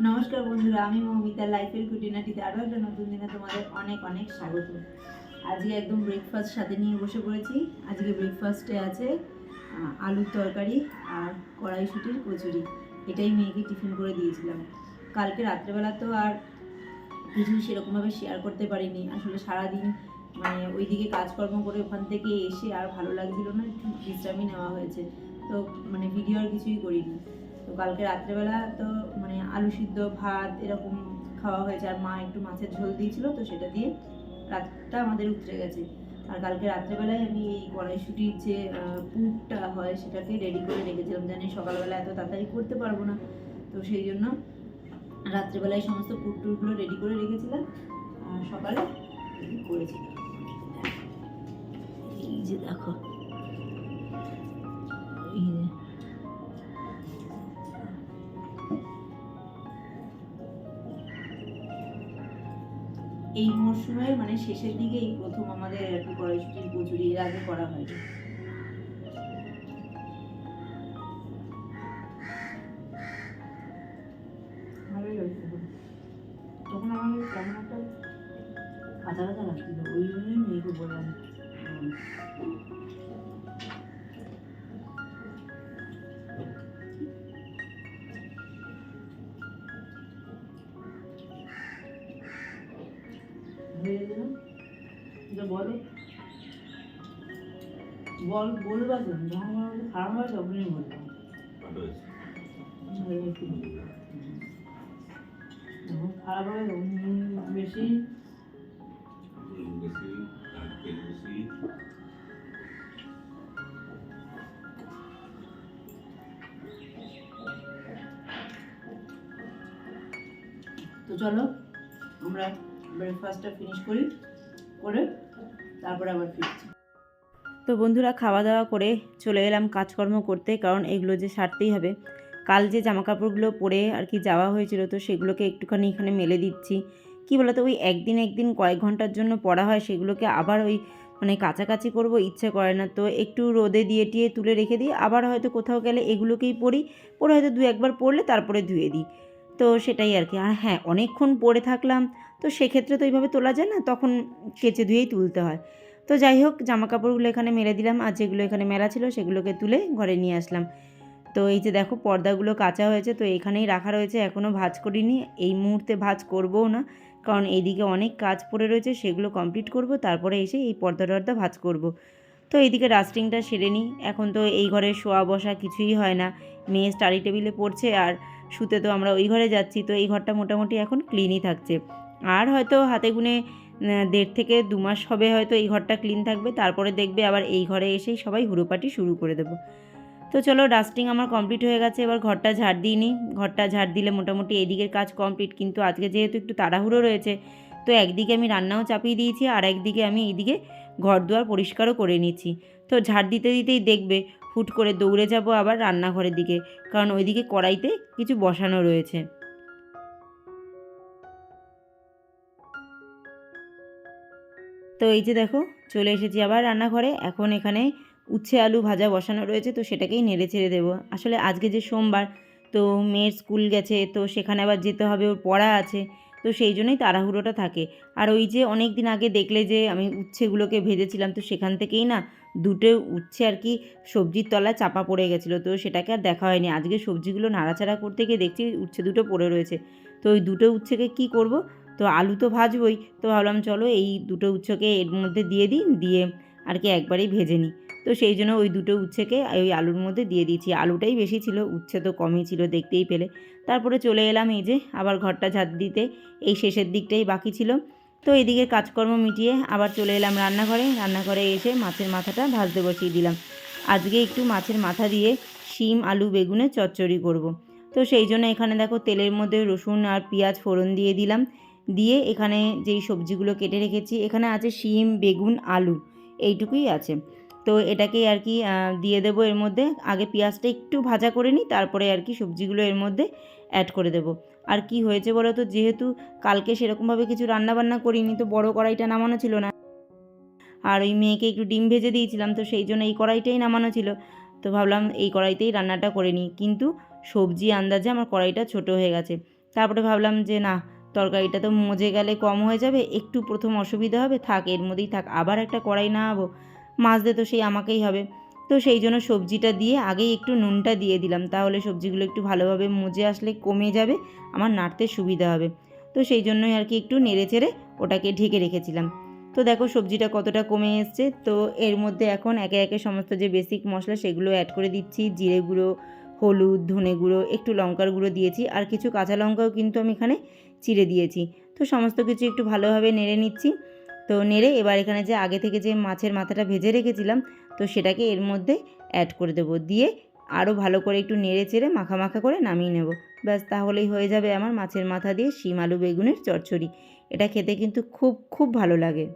নমস্কার বন্ধুরা, আমি মৌমিতা লাইফের খুঁটিনাটিতে আরও একটা নতুন দিনে তোমাদের অনেক অনেক স্বাগত। আজকে একদম ব্রেকফাস্ট সাথে নিয়ে বসে পড়েছি। আজকে ব্রেকফাস্টে আছে আলুর তরকারি আর কড়াইশুঁটির কচুরি। এটাই মেয়েকে টিফিন করে দিয়েছিলাম। কালকে রাত্রেবেলা তো আর কিছু সেরকমভাবে শেয়ার করতে পারিনি। আসলে সারাদিন মানে ওইদিকে কাজকর্ম করে ওখান থেকে এসে আর ভালো লাগছিল না, একটু বিশ্রামই নেওয়া হয়েছে, তো মানে ভিডিও আর কিছুই করিনি। তো কালকে রাত্রেবেলা তো মানে আলু সিদ্ধ ভাত এরকম খাওয়া হয়েছে, আর মা একটু মাছের ঝোল দিয়েছিল, তো সেটা দিয়ে রাতটা আমাদের উতরে গেছে। আর কালকে রাত্রেবেলায় আমি এই কড়াইশুঁটির যে পুরটা হয় সেটাকে রেডি করে রেখেছিলাম, জানি সকালবেলা এত তাড়াতাড়ি করতে পারবো না, তো সেই জন্য রাত্রেবেলায় সমস্ত পুরটুরগুলো রেডি করে রেখেছিলাম আর সকালে করেছিলাম। এই যে দেখো, এই যে এই মরশুমের মানে শেষের দিকে এই প্রথম আমাদের আর কি কড়াইশুঁটির কচুরি, এর আগে করা হয়নি। ভালোই হয়েছে। তখন আমাদের কেমন একটা কাঁচা কাঁচা লাগছিল, ওই জন্যই মেয়েকে বললাম বলো বলবা তো, যখন খারাপ হয় তখনই বলতাম। খারাপ হয় বেশি তো চলো আমরা ব্রেকফাস্টটা ফিনিশ করে তারপরে আবার ফিরছি। তো বন্ধুরা, খাওয়া দাওয়া করে চলে এলাম কাজকর্ম করতে, কারণ এগুলো যে সারতেই হবে। কাল যে জামাকাপড়গুলো পরে আর কি যাওয়া হয়েছিল, তো সেগুলোকে একটুখানি এখানে মেলে দিচ্ছি। কি বলতো, ওই একদিন কয়েক ঘন্টার জন্য পরা হয়, সেগুলোকে আবার ওই মানে কাছাকাছি করব ইচ্ছে করে না, তো একটু রোদে দিয়ে টিয়ে তুলে রেখে দিই। আবার হয়তো কোথাও গেলে এগুলোকেই পরে হয়তো দু একবার পরলে তারপরে ধুয়ে দিই। তো সেটাই আর কি। আর হ্যাঁ, অনেকক্ষণ পরে থাকলাম তো সেক্ষেত্রে তো এইভাবে তোলা যায় না, তখন কেচে ধুয়েই তুলতে হয়। তো যাই হোক, জামা কাপড়গুলো এখানে মেলে দিলাম, আর যেগুলো এখানে মেলা ছিল সেগুলোকে তুলে ঘরে নিয়ে আসলাম। তো এই যে দেখো, পর্দাগুলো কাচা হয়েছে, তো এখানেই রাখা রয়েছে, এখনও ভাঁজ করিনি, এই মুহূর্তে ভাঁজ করবও না, কারণ এইদিকে অনেক কাজ পড়ে রয়েছে, সেগুলো কমপ্লিট করব, তারপরে এসে এই পর্দা টর্দা ভাঁজ করব। তো এইদিকে ডাস্টিংটা সেরে নিই। এখন তো এই ঘরে শোয়া বসা কিছুই হয় না, মেয়ে স্টাডি টেবিলে পড়ছে আর শুতে তো আমরা ওই ঘরে যাচ্ছি, তো এই ঘরটা মোটামুটি এখন ক্লিনই থাকছে। আর হয়তো হাতে গুনে 1.5 থেকে 2 মাস হবে হয়তো এই ঘরটা ক্লিন থাকবে, তারপরে দেখবে আবার এই ঘরে এসেই সবাই হুড়োপাটি শুরু করে দেবো। তো চলো, ডাস্টিং আমার কমপ্লিট হয়ে গেছে, এবার ঘরটা ঝাড় দিই নি। ঘরটা ঝাড় দিলে মোটামুটি এদিকের কাজ কমপ্লিট, কিন্তু আজকে যেহেতু একটু তাড়াহুড়ো রয়েছে, তো একদিকে আমি রান্নাও চাপিয়ে দিয়েছি, আর একদিকে আমি এইদিকে ঘর দুয়ার পরিষ্কারও করে নিচ্ছি। তো ঝাড় দিতেই দেখবে হুট করে দৌড়ে যাব আবার রান্নাঘরের দিকে, কারণ ওইদিকে কড়াইতে কিছু বসানো রয়েছে। তো এই যে দেখো, চলে এসেছি আবার রান্নাঘরে। এখন এখানে উচ্ছে আলু ভাজা বসানো রয়েছে, তো সেটাকেই নেড়ে ছেড়ে দেবো। আসলে আজকে যে সোমবার, তো মেয়ের স্কুল গেছে, তো সেখানে আবার যেতে হবে, ওর পড়া আছে, তো সেই জন্যই তাড়াহুড়োটা থাকে। আর ওই যে অনেক দিন আগে দেখলে যে আমি উচ্ছেগুলোকে ভেজেছিলাম, তো সেখান থেকেই না দুটো উচ্ছে আর কি সবজির তলায় চাপা পড়ে গেছিলো, তো সেটাকে আর দেখা হয়নি। আজকে সবজিগুলো নাড়াচাড়া করতে গিয়ে দেখছি উচ্ছে দুটো পড়ে রয়েছে, তো ওই দুটো উচ্ছেকে কি করব, তো আলু তো ভাজবই, তো ভাবলাম চলো এই দুটো উচ্ছেকে এর মধ্যে দিয়ে আর কি একবারেই ভেজে নিই। তো সেই জন্য ওই দুটো উচ্ছেকে ওই আলুর মধ্যে দিয়ে দিয়েছি। আলুটাই বেশি ছিল, উচ্ছে তো কমই ছিল, দেখতেই পেলে। তারপরে চলে এলাম এই যে আবার ঘরটা ঝাড় দিতে, এই শেষের দিকটাই বাকি ছিল। তো এদিকে কাজকর্ম মিটিয়ে আবার চলে এলাম রান্নাঘরে এসে মাছের মাথাটা ভাজতে বসিয়ে দিলাম। আজকে একটু মাছের মাথা দিয়ে শিম আলু বেগুনের চচ্চড়ি করব। তো সেই জন্য এখানে দেখো তেলের মধ্যে রসুন আর পেঁয়াজ ফোড়ন দিয়ে দিলাম, দিয়ে এখানে যেই সবজিগুলো কেটে রেখেছি, এখানে আছে শিম বেগুন আলু, এইটুকুই আছে। তো এটাকেই আর কি দিয়ে দেবো এর মধ্যে। আগে পেঁয়াজটা একটু ভাজা করে নিই, তারপরে আর কি সবজিগুলো এর মধ্যে অ্যাড করে দেবো। আর কি হয়েছে বলো তো, যেহেতু কালকে সেরকমভাবে কিছু রান্নাবান্না করিনি, তো বড় কড়াইটা নামানো ছিল না, আর ওই মেয়েকে একটু ডিম ভেজে দিয়েছিলাম, তো সেই জন্য এই কড়াইটাই নামানো ছিল। তো ভাবলাম এই কড়াইতেই রান্নাটা করে নিই, কিন্তু সবজি আন্দাজে আমার কড়াইটা ছোট হয়ে গেছে। তারপরে ভাবলাম যে না, তরকারিটা তো মজে গেলে কম হয়ে যাবে, একটু প্রথম অসুবিধা হবে, থাক এর মধ্যেই থাক, আবার একটা কড়াই নামাবো, মাজতে তো সেই আমাকেই হবে। তো সেই জন্য সবজিটা দিয়ে আগেই একটু নুনটা দিয়ে দিলাম, তাহলে সবজিগুলো একটু ভালোভাবে মজে আসলে কমে যাবে, আমার নাড়তে সুবিধা হবে। তো সেই জন্যই আর কি একটু নেড়ে চেড়ে ওটাকে ঢেকে রেখেছিলাম। তো দেখো সবজিটা কতটা কমে এসছে। তো এর মধ্যে এখন একে একে সমস্ত যে বেসিক মশলা সেগুলো অ্যাড করে দিচ্ছি। জিরে গুঁড়ো, হলুদ, ধনে গুঁড়ো, একটু লঙ্কার গুঁড়ো দিয়েছি, আর কিছু কাঁচা লঙ্কাও কিন্তু আমি এখানে চিড়ে দিয়েছি। তো সমস্ত কিছু একটু ভালোভাবে নেড়ে নিচ্ছি। তো নেড়ে এবার এখানে যে আগে থেকে যে মাছের মাথাটা ভেজে রেখেছিলাম, তো সেটাকে এর মধ্যে অ্যাড করে দেবো, দিয়ে আরও ভালো করে একটু নেড়ে চেড়ে মাখা মাখা করে নামিয়ে নেব। ব্যাস, তাহলেই হয়ে যাবে আমার মাছের মাথা দিয়ে শিম আলু বেগুনের চচ্চড়ি। এটা খেতে কিন্তু খুব খুব ভালো লাগে।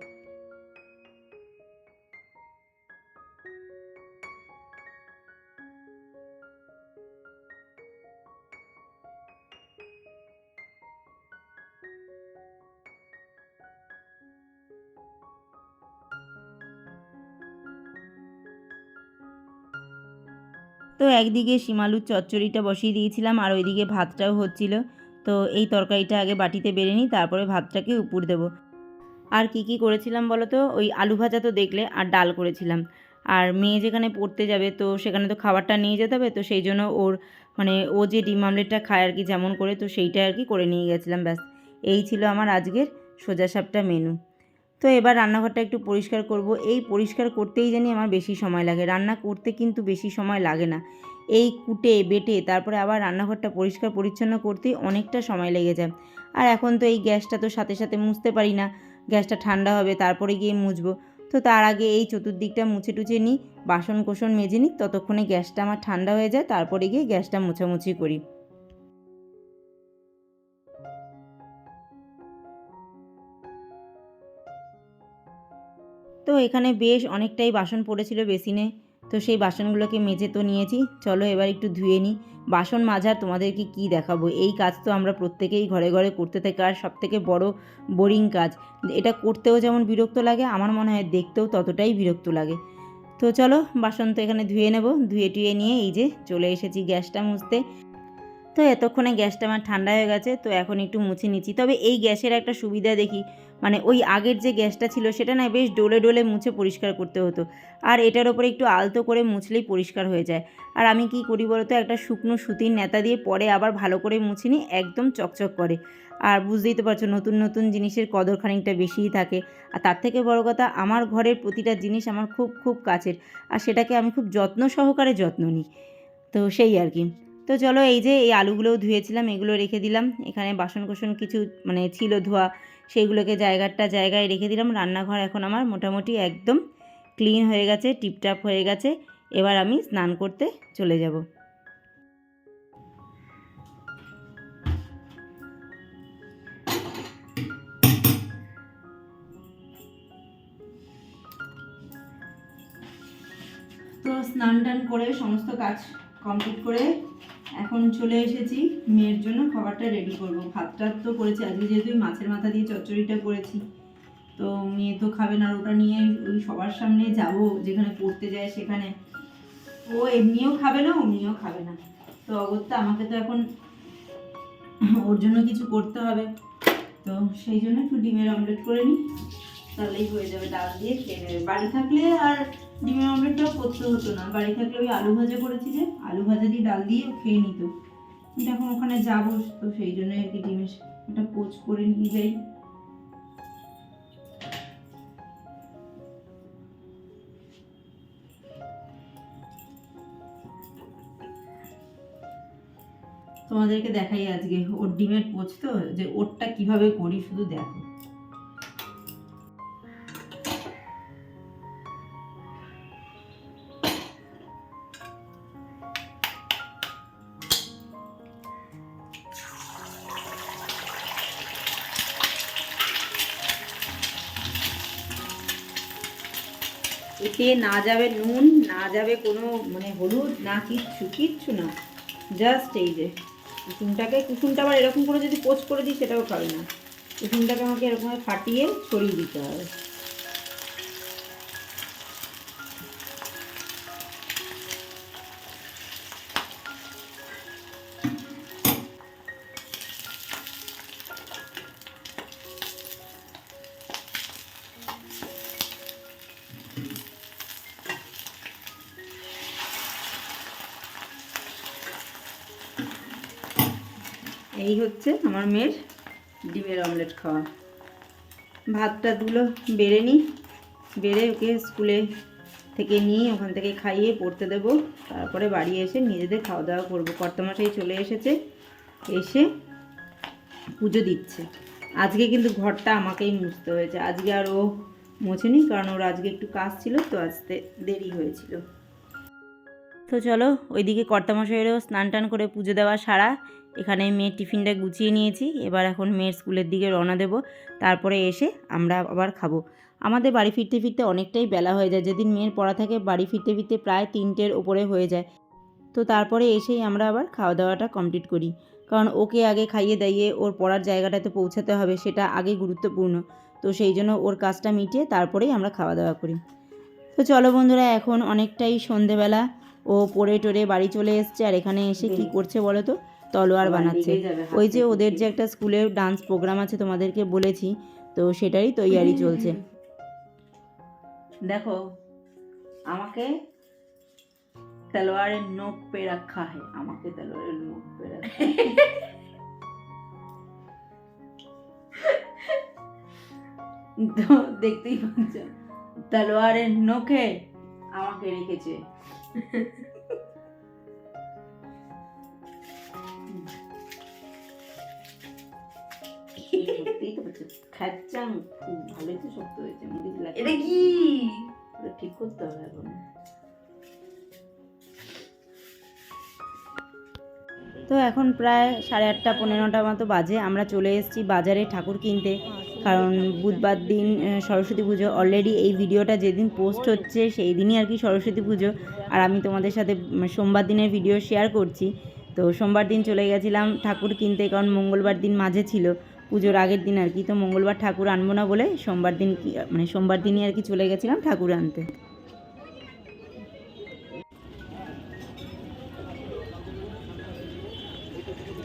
তো একদিকে শিম আলুর চচ্চড়িটা বসিয়ে দিয়েছিলাম, আর ওইদিকে ভাতটাও হচ্ছিল। তো এই তরকারিটা আগে বাটিতে বেড়ে নিই, তারপরে ভাতটাকে উপর দেবো। আর কি কি করেছিলাম বলো তো, ওই আলু ভাজা তো দেখলে, আর ডাল করেছিলাম। আর মেয়ে যেখানে পড়তে যাবে তো সেখানে তো খাবারটা নিয়ে যেতে হবে, তো সেই জন্য ওর মানে ও যে ডিম আমলেটটা খায় আর কি যেমন করে, তো সেইটা আর কি করে নিয়ে গেছিলাম। ব্যাস, এই ছিল আমার আজকের সোজাসাপটা মেনু। তো এবার রান্নাঘরটা একটু পরিষ্কার করব। এই পরিষ্কার করতেই জানি আমার বেশি সময় লাগে, রান্না করতে কিন্তু বেশি সময় লাগে না। এই কুটে বেটে তারপরে আবার রান্নাঘরটা পরিষ্কার পরিচ্ছন্ন করতেই অনেকটা সময় লেগে যায়। আর এখন তো এই গ্যাসটা তো সাথে সাথে মুছতে পারি না, গ্যাসটা ঠান্ডা হবে তারপরে গিয়ে মুছবো। তো তার আগে এই চতুর্দিকটা মুছে টুছে নিই, বাসন কোসন মেজে নিই, ততক্ষণে গ্যাসটা আমার ঠান্ডা হয়ে যায়, তারপরে গিয়ে গ্যাসটা মোছামুছি করি। তো এখানে বেশ অনেকটাই বাসন পড়েছিল বেসিনে, তো সেই বাসনগুলোকে মেজে তো নিয়েছি। চলো এবার একটু ধুয়ে নিই। বাসন মাজার তোমাদেরকে কি দেখাবো, এই কাজ তো আমরা প্রত্যেকেই ঘরে ঘরে করতে থাকি, আর সবথেকে বড় বোরিং কাজ। এটা করতেও যেমন বিরক্ত লাগে, আমার মনে হয় দেখতেও ততটাই বিরক্ত লাগে। তো চলো বাসন তো এখানে ধুয়ে নেব, ধুয়ে টুয়ে নিয়ে এই যে চলে এসেছি গ্যাসটা মুছতে। তো এতক্ষণে গ্যাসটা আমার ঠান্ডা হয়ে গেছে, তো এখন একটু মুছে নিচ্ছি। তবে এই গ্যাসের একটা সুবিধা দেখি, মানে ওই আগের যে গ্যাসটা ছিল সেটা না বেশ ডোলে ডোলে মুছে পরিষ্কার করতে হতো, আর এটার ওপরে একটু আলতো করে মুছলেই পরিষ্কার হয়ে যায়। আর আমি কি করি বলতো, একটা শুকনো সুতির নেতা দিয়ে পরে আবার ভালো করে মুছে নিই, একদম চকচক করে। আর বুঝতেই তো পারছো, নতুন নতুন জিনিসের কদর খানিকটা বেশিই থাকে। আর তার থেকে বড় কথা, আমার ঘরের প্রতিটা জিনিস আমার খুব খুব কাছের, আর সেটাকে আমি খুব যত্ন সহকারে যত্ন নিই। তো সেই আর কি। তো চলো এই যে এই আলুগুলোও ধুয়েছিলাম, এগুলো রেখে দিলাম। এখানে বাসন কোসন কিছু মানে ছিল ধোয়া, সেইগুলোকে জায়গায় রেখে দিলাম। রান্নাঘর এখন আমার মোটামুটি একদম ক্লিন হয়ে গেছে, টিপটাপ হয়ে গেছে। এবার আমি স্নান করতে চলে যাব। তো স্নান টান করে সমস্ত কাজ কমপ্লিট করে এখন চলে এসেছি মেয়ের জন্য খাবারটা রেডি করব। ভাতটা তো করেছি, আজকে যেহেতু মাছের মাথা দিয়ে চচ্চড়িটা করেছি, তো মেয়ে তো খাবে না, ওটা নিয়ে ওই সবার সামনে যাব যেখানে পড়তে যায় সেখানে। ও এমনিও খাবে না, অমনিও খাবে না, তো অগত্যা আমাকে তো এখন ওর জন্য কিছু করতে হবে। তো সেই জন্য একটু ডিমের অমলেট করে নিই, তাহলেই হয়ে যাবে, ডাল দিয়ে খেয়ে নেবে। বাড়ি থাকলে আর ডিমের অমলেটটাও করতে হতো না, বাড়ি থাকলে ওই আলু ভাজা করেছি যে আলু ভাজা দিয়ে ডাল দিয়ে খেয়ে নিত। কিন্তু এখন ওখানে যাবো, তো সেই জন্য আর কি ডিমের একটা পোচ করে নিয়ে যাই। তোমাদেরকে দেখাই আজকে ওর ডিমের পোচ, তো যে ওরটা কিভাবে করি শুধু দেখো। এতে না যাবে নুন, না যাবে কোনো মানে হলুদ, না কিচ্ছু না, জাস্ট এই যে কুসুমটা আবার এরকম করে যদি পোচ করে দিই সেটাও খাবে না। কুসুমটাকে আমাকে এরকম ফাটিয়ে ছড়িয়ে দিতে হবে। এই হচ্ছে আমার মেয়ের ডিমের অমলেট খাওয়া। ভাতটা দুলো বেড়ে নিই, বেড়ে ওকে স্কুলে থেকে নিয়ে ওখান থেকে খাইয়ে পড়তে দেবো, তারপরে বাড়ি এসে নিজেদের খাওয়া দাওয়া করবো। কর্তামশাই চলে এসেছে, এসে পুজো দিচ্ছে। আজকে কিন্তু ঘরটা আমাকেই মুছতে হয়েছে, আজকে আর ও মোছেনি, কারণ ওর আজকে একটু কাজ ছিল তো আসতে দেরি হয়েছিল। তো চলো ওইদিকে কর্তামশাইয়েরও স্নান টান করে পুজো দেওয়া সারা, এখানে মেয়ের টিফিনটা গুছিয়ে নিয়েছি। এবার এখন মেয়ের স্কুলের দিকে রওনা দেব, তারপরে এসে আমরা আবার খাবো। আমাদের বাড়ি ফিরতে ফিরতে অনেকটাই বেলা হয়ে যায়, যেদিন মেয়ের পড়া থাকে বাড়ি ফিরতে ফিরতে প্রায় 3টের ওপরে হয়ে যায়। তো তারপরে এসেই আমরা আবার খাওয়া দাওয়াটা কমপ্লিট করি, কারণ ওকে আগে খাইয়ে দাইয়ে ওর পড়ার জায়গাটাতে পৌঁছাতে হবে, সেটা আগে গুরুত্বপূর্ণ। তো সেই জন্য ওর কাজটা মিটিয়ে তারপরেই আমরা খাওয়া দাওয়া করি। তো চলো বন্ধুরা, এখন অনেকটাই সন্ধেবেলা, ও পড়ে টরে বাড়ি চলে এসছে। আর এখানে এসে কি করছে বলো তো, তলোয়ার বানাচ্ছে। ওই যে ওদের যে একটা স্কুলের ডান্স প্রোগ্রাম আছে তোমাদেরকে বলেছি, তো সেটারই তৈয়ারি চলছে। দেখো আমাকে তলোয়ারের নোক পে রাখা है, আমাকে তলোয়ারের নোক পে রাখা তো দেখতেই পাচ্ছ, তলোয়ারের নোকে আমাকে রেখেছে। খাচ্ছাম খুব ভালোই তো শক্ত হয়েছে। এটা কি ঠিক করতে হবে এখন। তো এখন প্রায় 8:30 পৌনে 9টা মতো বাজে। আমরা চলে এসেছি বাজারে ঠাকুর কিনতে, কারণ বুধবার দিন সরস্বতী পুজো। অলরেডি এই ভিডিওটা যেদিন পোস্ট হচ্ছে সেই দিনই আর কি সরস্বতী পুজো, আর আমি তোমাদের সাথে সোমবার দিনের ভিডিও শেয়ার করছি। তো সোমবার দিন চলে গেছিলাম ঠাকুর কিনতে, কারণ মঙ্গলবার দিন মাঝে ছিল, পুজোর আগের দিন আর কি। তো মঙ্গলবার ঠাকুর আনবো না বলে সোমবার দিন মানে সোমবার দিনই আর কি চলে গেছিলাম ঠাকুর আনতে।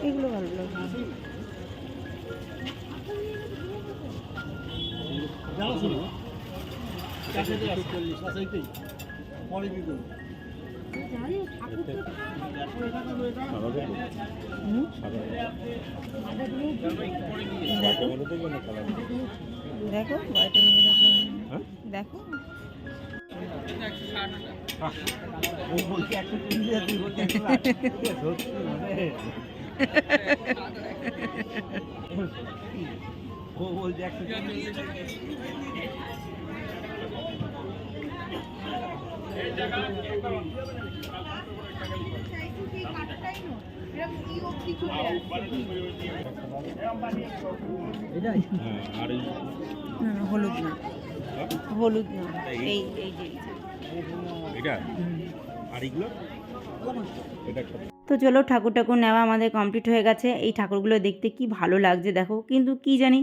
এগুলো ভালো লাগে। দেখো দেখো হলুদ না, হলুদ না, এই এই যে এটা আর এগুলো। তো চলো ঠাকুর নেওয়া আমাদের কমপ্লিট হয়ে গেছে। এই ঠাকুরগুলো দেখতে কি ভালো লাগছে দেখো, কিন্তু কি জানি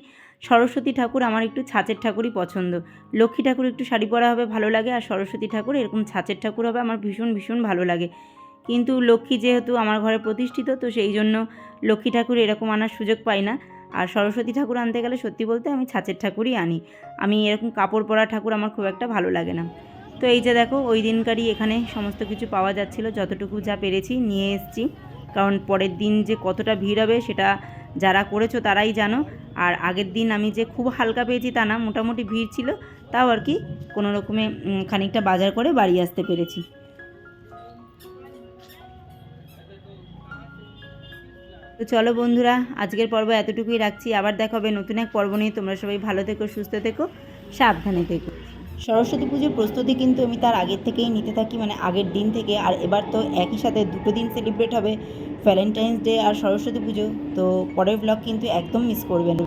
সরস্বতী ঠাকুর আমার একটু ছাঁচের ঠাকুরই পছন্দ। লক্ষ্মী ঠাকুর একটু শাড়ি পরা হবে ভালো লাগে, আর সরস্বতী ঠাকুর এরকম ছাঁচের ঠাকুর হবে আমার ভীষণ ভীষণ ভালো লাগে। কিন্তু লক্ষ্মী যেহেতু আমার ঘরে প্রতিষ্ঠিত, তো সেই জন্য লক্ষ্মী ঠাকুর এরকম আনার সুযোগ পাই না। আর সরস্বতী ঠাকুর আনতে গেলে সত্যি বলতে আমি ছাঁচের ঠাকুরই আনি। আমি এরকম কাপড় পরা ঠাকুর আমার খুব একটা ভালো লাগে না। তো এই যে দেখো ওই দিনকারই এখানে সমস্ত কিছু পাওয়া যাচ্ছিলো, যতটুকু যা পেরেছি নিয়ে এসেছি, কারণ পরের দিন যে কতটা ভিড় হবে সেটা যারা করেছো তারাই জানো। আর আগের দিন আমি যে খুব হালকা পেয়েছি তা না, মোটামুটি ভিড় ছিল, তাও আর কি কোনো রকমে খানিকটা বাজার করে বাড়ি আসতে পেরেছি। তো চলো বন্ধুরা, আজকের পর্ব এতটুকুই রাখছি। আবার দেখা হবে নতুন এক পর্ব নিয়ে। তোমরা সবাই ভালো থেকো, সুস্থ থেকো, সাবধানে থেকো। সরস্বতী পুজোর প্রস্তুতি কিন্তু আমি তার আগের থেকেই নিতে থাকি, মানে আগের দিন থেকে। আর এবার তো একই সাথে দুটো দিন সেলিব্রেট হবে, ভ্যালেন্টাইন্স ডে আর সরস্বতী পুজো। তো পরের ব্লগ কিন্তু একদম মিস করবেন না।